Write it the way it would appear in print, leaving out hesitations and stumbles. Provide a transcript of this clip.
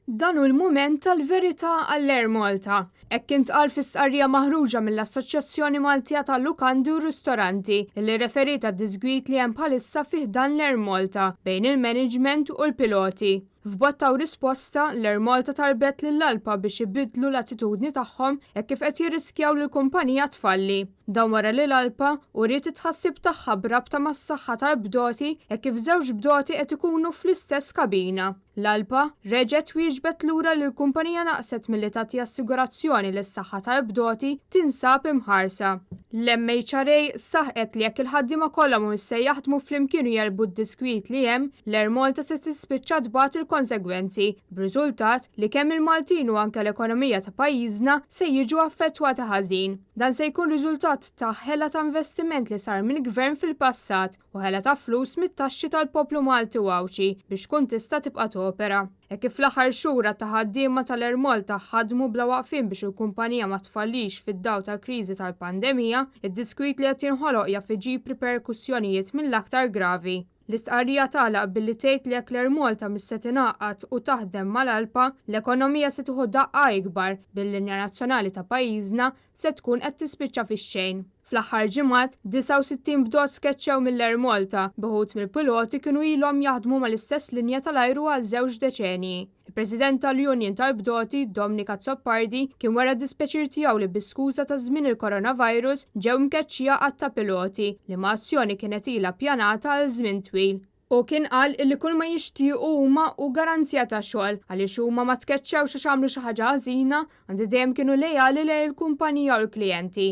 Dan hu l-mument tal-verità għall-AirMalta. Hekk intqal fi stqarrija maħruġa mill-Assoċjazzjoni Maltija tal-Lukandi u Ristoranti li referita d-disgwit li hemm bħalissa fih dan l-AirMalta bejn il-management u l-piloti. F'bottaw risposta l-AirMalta talbet lill-ALPA biex ibidlu l-attitudni tagħhom hekk kif qed jirriskjaw li l-kumpanija tfalli. Dan wara li l-ALPA uriet it-tħassib tagħha b'rabta mas-saħħa tal-bdoti hekk kif żewġ bdoti qed ikunu fl-istess kabina. L-ALPA reġgħet wieġbet lura li l-kumpanija naqset milli tagħti assigurazzjoni li s-saħħa tal-bdoti tinsab imħarsa. L-MHRA saħqet li jekk il-ħaddiema kollha mhumiex se jaħdmu flimkien u jelbu d-diskwit li hemm, l-AirMalta se tispiċċa tbagħat il-konsegwenzi, b'riżultat li kemm il-Maltin u anke l-ekonomija ta' pajjiżna se jiġu affettwati ħażin. Dan se jkun riżultat ta' ħela ta' investiment li sar mill-gvern fil-passat u ħela ta' flus mit-taxxi tal-poplu Malti wawċi biex tkun tista' tibqa' topera. Hekk kif fl-aħħar xhura ta' ħaddiema tal-AirMalta ħadmu bla waqfien biex il-kumpanija ma tfallix fid-dawl tal-kriżi tal-pandemija, id-diskwit li qed jinħoloq jaf iġib riperkussjonijiet mill-aktar gravi. L-istqarrija tagħlaq billi tgħid li jekk l-AirMalta mhix se tingħaqad u taħdem mal-ALPA, l-ekonomija se tieħu daqqa ikbar bil-linja nazzjonali ta' pajjiżna se tkun qed tispiċċa fix-xejn. Fl-aħħar ġimgħat 69 bdot skeċċew mill-AirMalta, b'ħud mill-piloti kienu ilhom jaħdmu mal-istess linja tal-ajru għal żewġ deċenji. Il-President tal-Union tal-Bdoti, Dominika Zoppardi, kien wara d-dispjaċir tiegħu li b'iskuża ta' żmien il-coronavirus ġew mkeċċija qatt ta' piloti li ma' azzjoni kienet ilha ppjanata għal żmien twil. U kien qal li kull ma jixtiequ huma u garanzija ta' xogħol għaliex huma ma tkeċċewx għax għamlu xi ħaġa ħażina, anzi dejjem kienu lejali lejn il-kumpanija u l-klijenti.